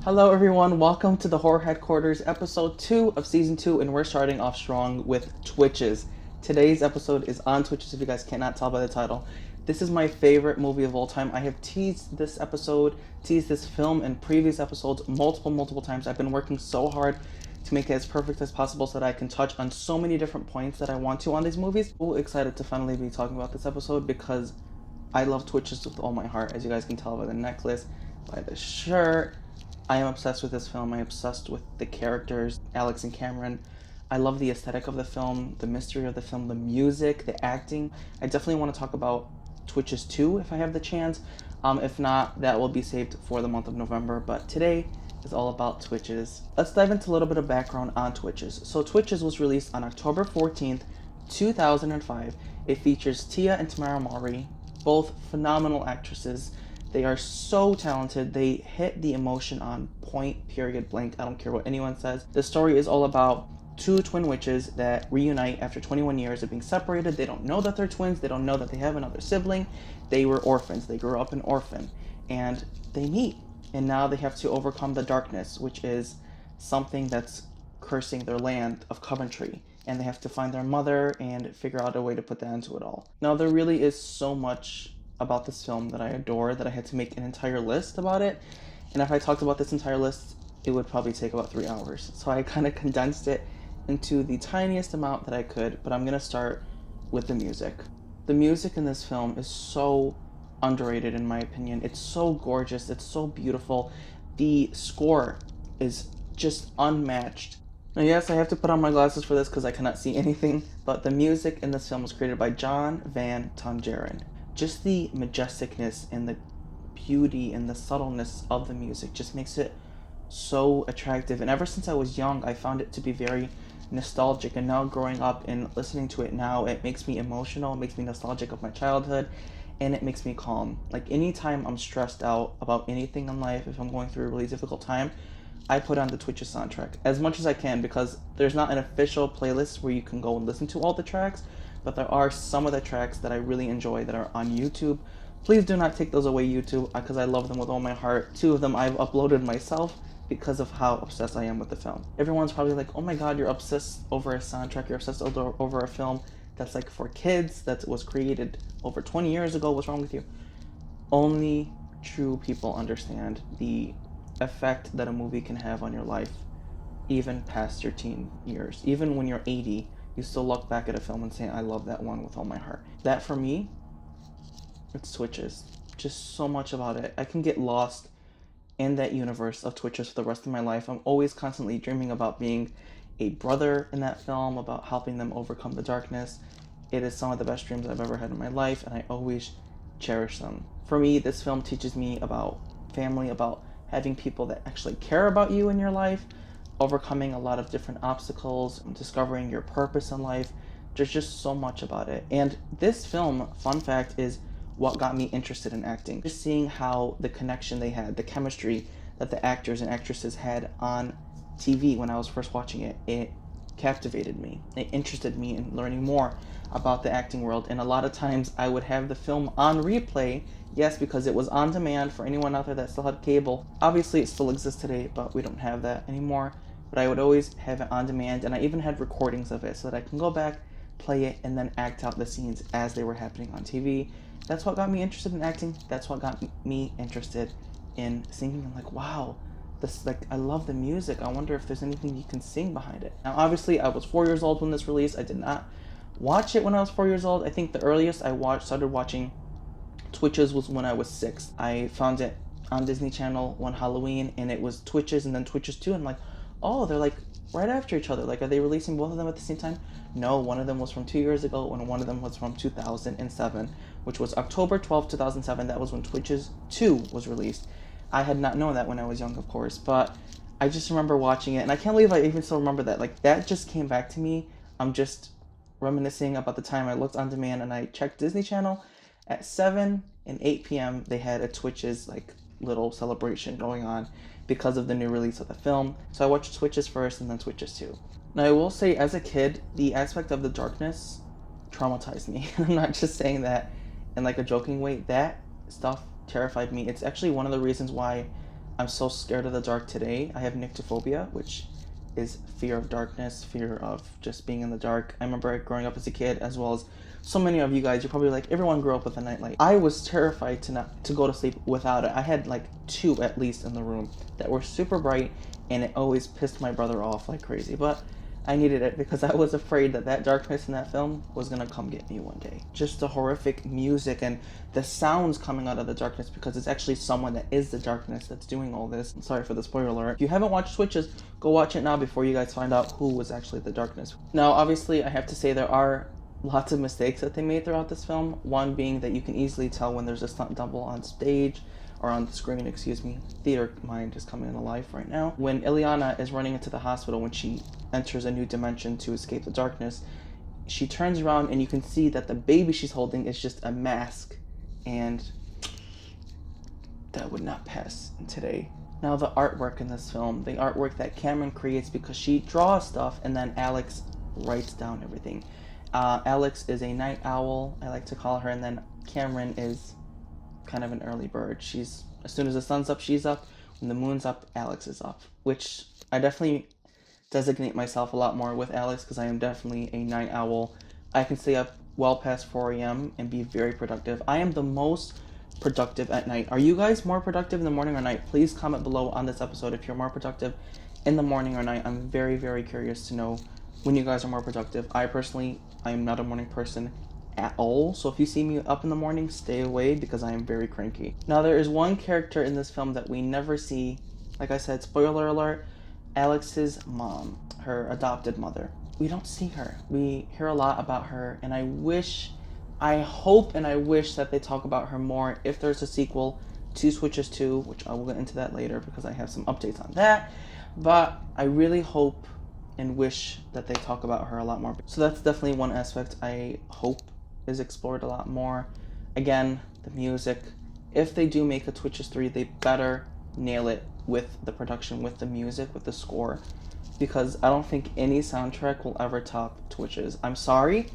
Hello, everyone. Welcome to the Horror Headquarters, episode 2 of season 2, and we're starting off strong with Twitches. Today's episode is on Twitches, if you guys cannot tell by the title. This is my favorite movie of all time. I have teased this episode, teased this film in previous episodes multiple times. I've been working so hard to make it as perfect as possible so that I can touch on so many different points that I want to on these movies. So excited to finally be talking about this episode because I love Twitches with all my heart, as you guys can tell by the necklace, by the shirt. I am obsessed with this film. I'm obsessed with the characters, Alex and Cameron. I love the aesthetic of the film, the mystery of the film, the music, the acting. I definitely want to talk about Twitches 2 if I have the chance. If not, that will be saved for the month of November. But today is all about Twitches. Let's dive into a little bit of background on Twitches. So Twitches was released on October 14th, 2005. It features Tia and Tamara Mowry, both phenomenal actresses. They are so talented. They hit the emotion on point, period, blank. I don't care what anyone says. The story is all about two twin witches that reunite after 21 years of being separated. They don't know that they're twins. They don't know that they have another sibling. They were orphans. They grew up an orphan. And they meet. And now they have to overcome the darkness, which is something that's cursing their land of Coventry. And they have to find their mother and figure out a way to put that into it all. Now, there really is so much about this film that I adore that I had to make an entire list about it. And if I talked about this entire list, it would probably take about 3 hours. So I kind of condensed it into the tiniest amount that I could, but I'm going to start with the music. The music in this film is so underrated in my opinion. It's so gorgeous, it's so beautiful. The score is just unmatched. Now, yes, I have to put on my glasses for this because I cannot see anything, but the music in this film was created by John Van Tongeren. Just the majesticness and the beauty and the subtleness of the music just makes it so attractive. And ever since I was young, I found it to be very nostalgic. And now growing up and listening to it now, it makes me emotional, it makes me nostalgic of my childhood, and it makes me calm. Like anytime I'm stressed out about anything in life, if I'm going through a really difficult time, I put on the Twitches soundtrack as much as I can because there's not an official playlist where you can go and listen to all the tracks, but there are some of the tracks that I really enjoy that are on YouTube. Please do not take those away, YouTube, because I love them with all my heart. 2 of them I've uploaded myself because of how obsessed I am with the film. Everyone's probably like, oh my god, you're obsessed over a soundtrack, you're obsessed over a film that's like for kids, that was created over 20 years ago, what's wrong with you? Only true people understand the effect that a movie can have on your life, even past your teen years. Even when you're 80, you still look back at a film and say, I love that one with all my heart. That for me, it's Twitches. Just so much about it. I can get lost in that universe of Twitches for the rest of my life. I'm always constantly dreaming about being a brother in that film, about helping them overcome the darkness. It is some of the best dreams I've ever had in my life, and I always cherish them. For me, this film teaches me about family, about having people that actually care about you in your life, overcoming a lot of different obstacles, discovering your purpose in life. There's just so much about it. And this film, fun fact, is what got me interested in acting. Just seeing how the connection they had, the chemistry that the actors and actresses had on TV when I was first watching it, it captivated me. It interested me in learning more about the acting world. And a lot of times I would have the film on replay. Yes, because it was on demand for anyone out there that still had cable. Obviously, it still exists today, but we don't have that anymore. But I would always have it on demand, and I even had recordings of it so that I can go back, play it, and then act out the scenes as they were happening on TV. That's what got me interested in acting. That's what got me interested in singing. I'm like, wow, this, like, I love the music. I wonder if there's anything you can sing behind it. Now, obviously, I was 4 years old when this released. I did not watch it when I was 4 years old. I think the earliest I started watching Twitches was when I was 6. I found it on Disney Channel one Halloween, and it was Twitches and then Twitches 2. And I'm like, oh, they're like right after each other. Like, are they releasing both of them at the same time? No, one of them was from 2 years ago, and one of them was from 2007, which was October 12th, 2007. That was when Twitches 2 was released. I had not known that when I was young, of course, but I just remember watching it, and I can't believe I even still remember that. Like, that just came back to me. I'm just reminiscing about the time I looked on demand and I checked Disney Channel at 7 and 8 p.m. They had a Twitches, like, little celebration going on because of the new release of the film. So I watched Twitches first and then Twitches 2. Now, I will say, as a kid, the aspect of the darkness traumatized me. I'm not just saying that in like a joking way. That stuff terrified me. It's actually one of the reasons why I'm so scared of the dark today. I have nyctophobia, which is fear of darkness, fear of just being in the dark. I remember growing up as a kid, as well as so many of you guys. You're probably like, everyone grew up with a nightlight. I was terrified to go to sleep without it. I had like two at least in the room that were super bright, and it always pissed my brother off like crazy. But I needed it because I was afraid that that darkness in that film was gonna come get me one day. Just the horrific music and the sounds coming out of the darkness, because it's actually someone that is the darkness that's doing all this. Sorry for the spoiler alert. If you haven't watched Twitches, go watch it now before you guys find out who was actually the darkness. Now, obviously, I have to say there are lots of mistakes that they made throughout this film. One being that you can easily tell when there's a stunt double on stage, or on the screen, excuse me. Theater mind is coming alive right now. When Ileana is running into the hospital, when she enters a new dimension to escape the darkness, she turns around and you can see that the baby she's holding is just a mask, and that would not pass today. Now, the artwork in this film, the artwork that Cameron creates, because she draws stuff and then Alex writes down everything. Alex is a night owl, I like to call her, and then Cameron is kind of an early bird. She's, as soon as the sun's up, she's up. When the moon's up, Alex is up. Which I definitely designate myself a lot more with Alex, because I am definitely a night owl. I can stay up well past 4 a.m. and be very productive. I am the most productive at night. Are you guys more productive in the morning or night? Please comment below on this episode if you're more productive in the morning or night. I'm very, very curious to know when you guys are more productive. I am not a morning person at all, so if you see me up in the morning, stay away, because I am very cranky. Now, there is one character in this film that we never see. Like I said, spoiler alert, Alex's mom, her adopted mother. We don't see her. We hear a lot about her, and I hope and I wish that they talk about her more if there's a sequel to Switches 2, which I will get into that later because I have some updates on that. But I really hope and wish that they talk about her a lot more. So that's definitely one aspect I hope is explored a lot more. Again, the music. If they do make a Twitches 3, they better nail it with the production, with the music, with the score, because I don't think any soundtrack will ever top Twitches. I'm sorry.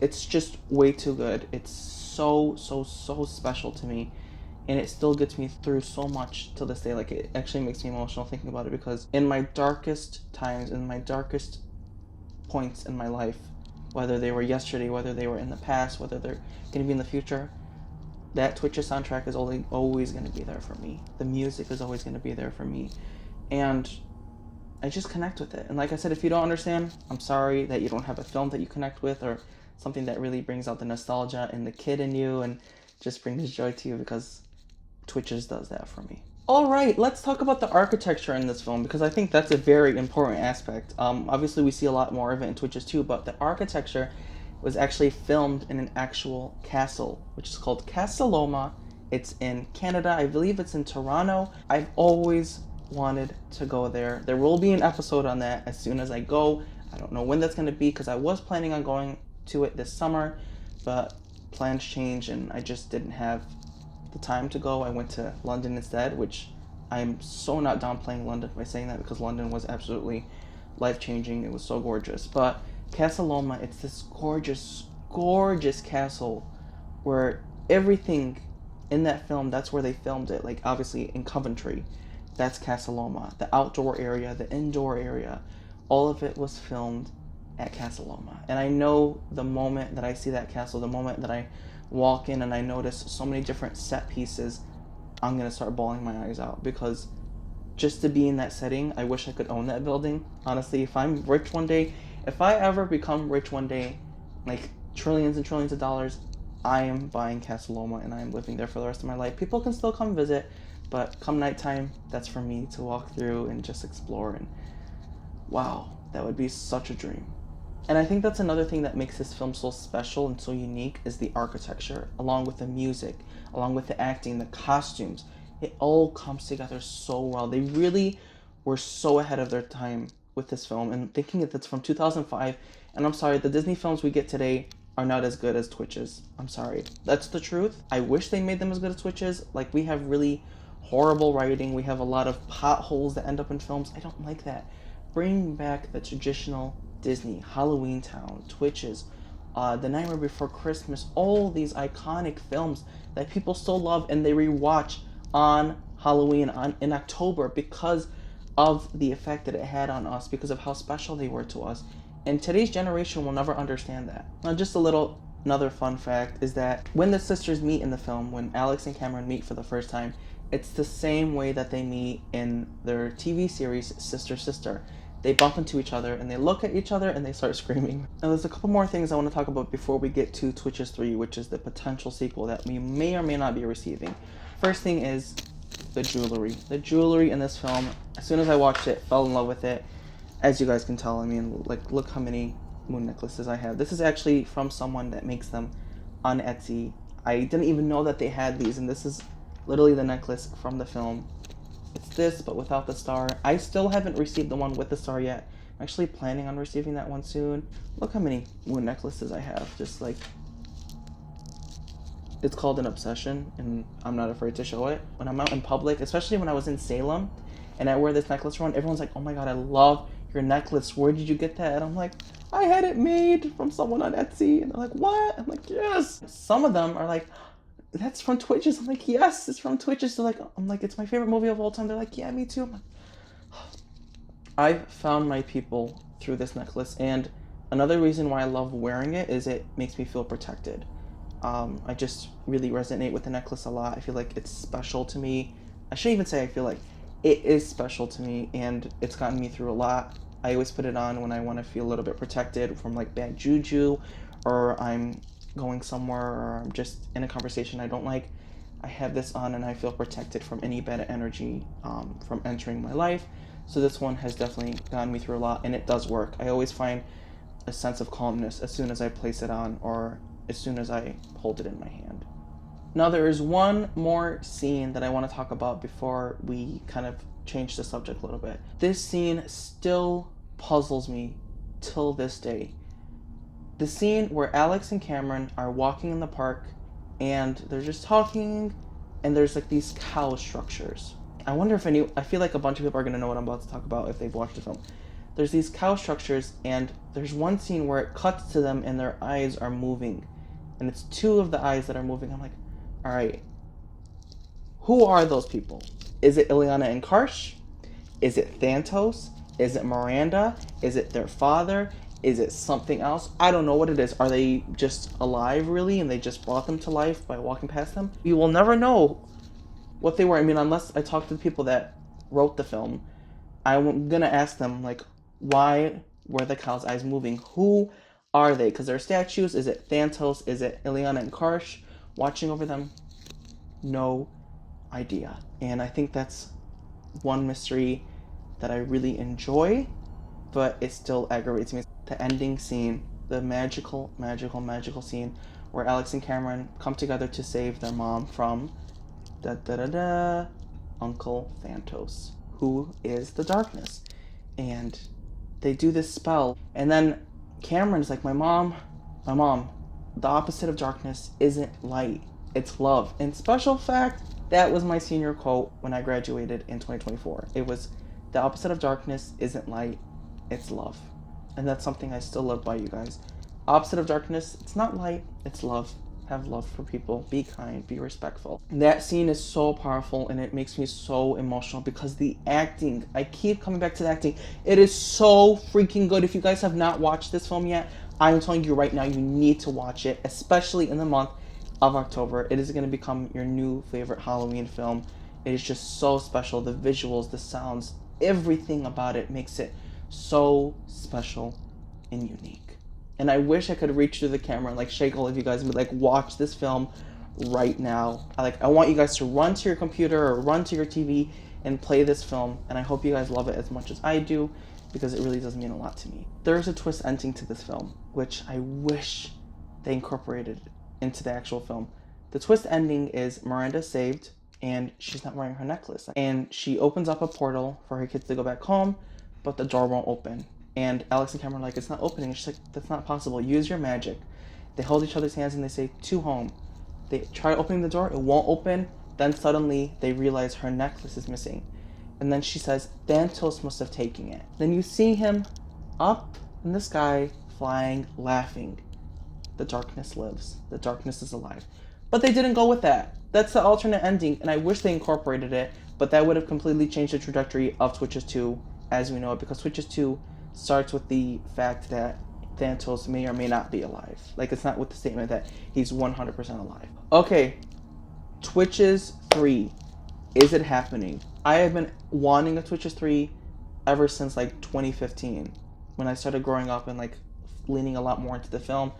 It's just way too good. It's so special to me, and it still gets me through so much to this day. Like, it actually makes me emotional thinking about it, because in my darkest times, in my darkest points in my life, whether they were yesterday, whether they were in the past, whether they're going to be in the future, that Twitches soundtrack is always going to be there for me. The music is always going to be there for me, and I just connect with it. And like I said, if you don't understand, I'm sorry that you don't have a film that you connect with, or something that really brings out the nostalgia and the kid in you and just brings joy to you, because Twitches does that for me. All right, let's talk about the architecture in this film, because I think that's a very important aspect. Obviously, we see a lot more of it in Twitches too, but the architecture was actually filmed in an actual castle, which is called Casa Loma. It's in Canada. I believe it's in Toronto. I've always wanted to go there. There will be an episode on that as soon as I go. I don't know when that's going to be, because I was planning on going to it this summer, but plans changed and I just didn't have the time to go. I went to London instead, which I'm so not downplaying London by saying that, because London was absolutely life-changing. It was so gorgeous. But Casa Loma, it's this gorgeous castle where everything in that film, that's where they filmed it. Like, obviously in Coventry, that's Casa Loma. The outdoor area, the indoor area, all of it was filmed at Casa Loma. And I know the moment that I see that castle, the moment that I walk in and I notice so many different set pieces, I'm gonna start bawling my eyes out, because just to be in that setting, I wish I could own that building. Honestly, if I'm rich one day, if I ever become rich one day, like trillions and trillions of dollars, I am buying Casa Loma and I am living there for the rest of my life. People can still come visit, but come nighttime, that's for me to walk through and just explore, and wow, that would be such a dream. And I think that's another thing that makes this film so special and so unique, is the architecture, along with the music, along with the acting, the costumes. It all comes together so well. They really were so ahead of their time with this film, and thinking that it's from 2005, and I'm sorry, the Disney films we get today are not as good as Twitches. I'm sorry. That's the truth. I wish they made them as good as Twitches. Like, we have really horrible writing. We have a lot of potholes that end up in films. I don't like that. Bring back the traditional Disney, Halloween Town, Twitches, The Nightmare Before Christmas, all these iconic films that people still love and they rewatch on Halloween in October because of the effect that it had on us, because of how special they were to us. And today's generation will never understand that. Now, just a little another fun fact is that when the sisters meet in the film, when Alex and Cameron meet for the first time, it's the same way that they meet in their TV series Sister Sister. They bump into each other and they look at each other and they start screaming. Now, there's a couple more things I want to talk about before we get to Twitches 3, which is the potential sequel that we may or may not be receiving. First thing is the jewelry. The jewelry in this film, as soon as I watched it, fell in love with it. As you guys can tell, I mean, like, look how many moon necklaces I have. This is actually from someone that makes them on Etsy. I didn't even know that they had these, and this is literally the necklace from the film. It's this, but without the star. I still haven't received the one with the star yet. I'm actually planning on receiving that one soon. Look how many moon necklaces I have. Just like, it's called an obsession, and I'm not afraid to show it. When I'm out in public, especially when I was in Salem, and I wear this necklace around, everyone's like, oh my god, I love your necklace. Where did you get that? And I'm like, I had it made from someone on Etsy. And they're like, what? I'm like, yes. Some of them are like, that's from Twitches. I'm like, yes, it's from Twitches. So like, I'm like, it's my favorite movie of all time. They're like, yeah, me too. I'm like, I've found my people through this necklace, and another reason why I love wearing it is it makes me feel protected. I just really resonate with the necklace a lot. I feel like it's special to me. I shouldn't even say I feel like, it is special to me, and it's gotten me through a lot. I always put it on when I want to feel a little bit protected from like bad juju, or I'm going somewhere, or I'm just in a conversation I don't like. I have this on and I feel protected from any bad energy from entering my life. So this one has definitely gotten me through a lot, and it does work. I always find a sense of calmness as soon as I place it on, or as soon as I hold it in my hand. Now, there is one more scene that I want to talk about before we kind of change the subject a little bit. This scene still puzzles me till this day. The scene where Alex and Cameron are walking in the park and they're just talking, and there's like these cow structures. I wonder if I feel like a bunch of people are going to know what I'm about to talk about if they've watched the film. There's these cow structures, and there's one scene where it cuts to them and their eyes are moving. And it's two of the eyes that are moving. I'm like, all right, who are those people? Is it Ileana and Karsh? Is it Thantos? Is it Miranda? Is it their father? Is it something else? I don't know what it is. Are they just alive, really, and they just brought them to life by walking past them? We will never know what they were. I mean, unless I talk to the people that wrote the film, I'm gonna ask them, like, why were the cow's eyes moving? Who are they? Because they're statues. Is it Thantos? Is it Ileana and Karsh watching over them? No idea. And I think that's one mystery that I really enjoy, but it still aggravates me. The ending scene, the magical, magical, magical scene where Alex and Cameron come together to save their mom from Uncle Thantos, who is the darkness. And they do this spell, and then Cameron's like, my mom, the opposite of darkness isn't light, it's love. And special fact, that was my senior quote when I graduated in 2024. It was, the opposite of darkness isn't light, it's love. And that's something I still live by, you guys. Opposite of darkness, it's not light, it's love. Have love for people, be kind, be respectful. That scene is so powerful, and it makes me so emotional because the acting, I keep coming back to the acting, it is so freaking good. If you guys have not watched this film yet, I'm telling you right now, you need to watch it, especially in the month of October. It is going to become your new favorite Halloween film. It is just so special. The visuals, the sounds, everything about it makes it so special and unique. And I wish I could reach through the camera and like shake all of you guys and be like, watch this film right now. I want you guys to run to your computer or run to your TV and play this film. And I hope you guys love it as much as I do, because it really does mean a lot to me. There's a twist ending to this film, which I wish they incorporated into the actual film. The twist ending is Miranda saved, and she's not wearing her necklace. And she opens up a portal for her kids to go back home, but the door won't open. And Alex and Cameron are like, it's not opening. She's like, that's not possible. Use your magic. They hold each other's hands and they say, to home. They try opening the door. It won't open. Then suddenly they realize her necklace is missing. And then she says, Thantos must have taken it. Then you see him up in the sky, flying, laughing. The darkness lives. The darkness is alive. But they didn't go with that. That's the alternate ending, and I wish they incorporated it, But that would have completely changed the trajectory of Twitches 2 as we know it, because Twitches 2 starts with the fact that Thanatos may or may not be alive. Like, it's not with the statement that he's 100% alive. Okay, Twitches 3. Is it happening? I have been wanting a Twitches 3 ever since like 2015, when I started growing up and like leaning a lot more into the film.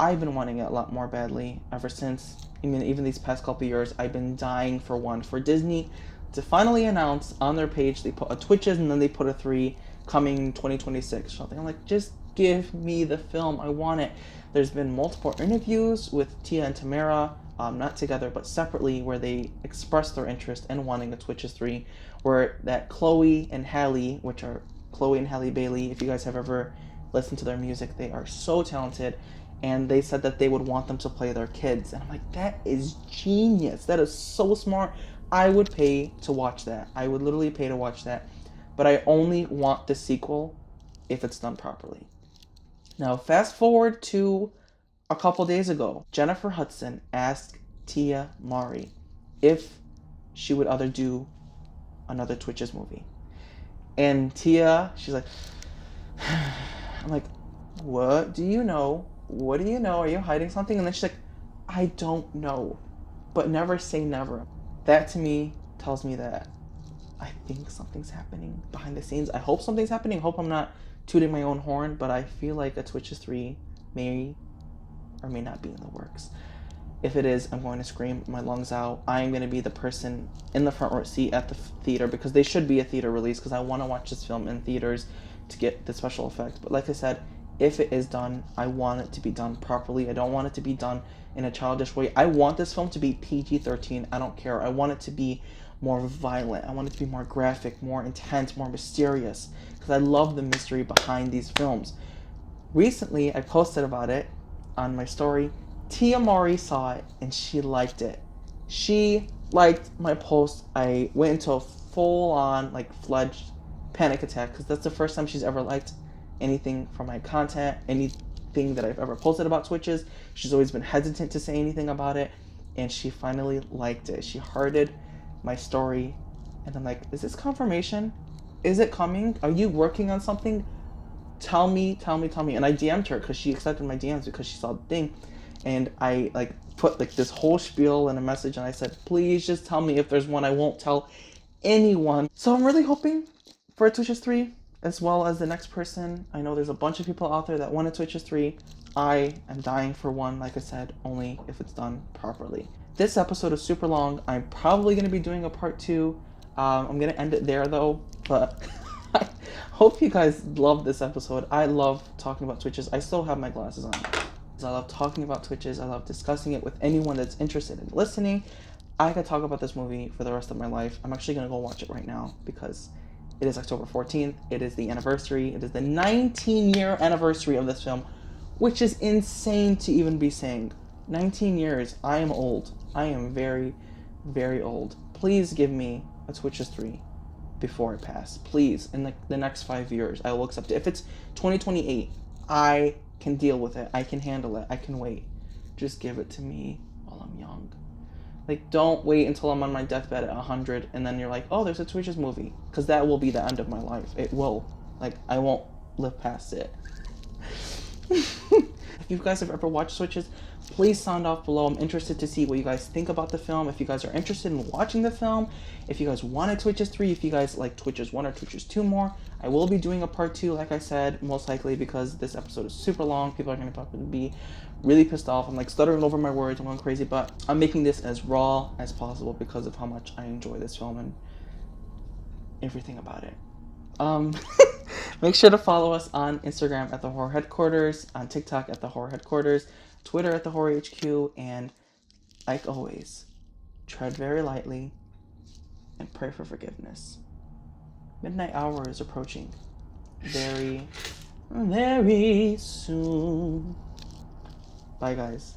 I've been wanting it a lot more badly ever since. I mean, even these past couple years, I've been dying for one. For Disney to finally announce on their page, they put a Twitches and then they put a 3 coming 2026 something. I'm like, just give me the film. I want it. There's been multiple interviews with Tia and Tamara, not together but separately, where they expressed their interest in wanting a Twitches 3, where that Chloe and Halle, which are Chloe and Halle Bailey, if you guys have ever listened to their music, they are so talented, and they said that they would want them to play their kids. And I'm like, that is genius. That is so smart. I would pay to watch that. I would literally pay to watch that. But I only want the sequel if it's done properly. Now, fast forward to a couple days ago. Jennifer Hudson asked Tia Mowry if she would either do another Twitches movie. And Tia, she's like, I'm like, what do you know? What do you know? Are you hiding something? And then she's like, I don't know. But never say never. That to me tells me that I think something's happening behind the scenes. I hope something's happening. I hope I'm not tooting my own horn, but I feel like a Twitches 3 may or may not be in the works. If it is, I'm going to scream my lungs out. I am going to be the person in the front row seat at the theater, because they should be a theater release, because I want to watch this film in theaters to get the special effect. But like I said, if it is done, I want it to be done properly. I don't want it to be done in a childish way. I want this film to be PG-13. I don't care. I want it to be more violent. I want it to be more graphic, more intense, more mysterious, because I love the mystery behind these films. Recently, I posted about it on my story. Tia Mowry saw it and she liked it. She liked my post. I went into a full-on, like, fledged panic attack, because that's the first time she's ever liked anything from my content, anything that I've ever posted about Twitches. She's always been hesitant to say anything about it, and she finally liked it. She hearted my story, and I'm like, is this confirmation? Is it coming? Are you working on something? Tell me. And I DM'd her because she accepted my DMs because she saw the thing, and I like put like this whole spiel in a message, and I said, please just tell me if there's one. I won't tell anyone. So I'm really hoping for a Twitches 3, as well as the next person. I know there's a bunch of people out there that want a Twitches 3. I am dying for one, like I said, only if it's done properly. This episode is super long. I'm probably going to be doing a part 2. I'm going to end it there, though, but I hope you guys love this episode. I love talking about Twitches. I still have my glasses on. I love talking about Twitches. I love discussing it with anyone that's interested in listening. I could talk about this movie for the rest of my life. I'm actually going to go watch it right now, because it is October 14th. It is the anniversary. It is the 19-year anniversary of this film, which is insane to even be saying. 19 years. I am old. I am very, very old. Please give me a Twitches 3 before I pass. Please, in the next 5 years, I will accept it. If it's 2028, I can deal with it. I can handle it. I can wait. Just give it to me while I'm young. Like, don't wait until I'm on my deathbed at 100 and then you're like, oh, there's a Twitches movie. Because that will be the end of my life. It will. Like, I won't live past it. If you guys have ever watched Twitches, please sound off below. I'm interested to see what you guys think about the film. If you guys are interested in watching the film, if you guys want a Twitches 3, if you guys like Twitches 1 or Twitches 2 more, I will be doing a part 2, like I said, most likely, because this episode is super long. People are going to probably be really pissed off. I'm like stuttering over my words. I'm going crazy, but I'm making this as raw as possible because of how much I enjoy this film and everything about it. Make sure to follow us on Instagram at The Horror Headquarters, on TikTok at The Horror Headquarters, Twitter at The Horror HQ, and like always, tread very lightly and pray for forgiveness. Midnight hour is approaching very, very soon. Bye, guys.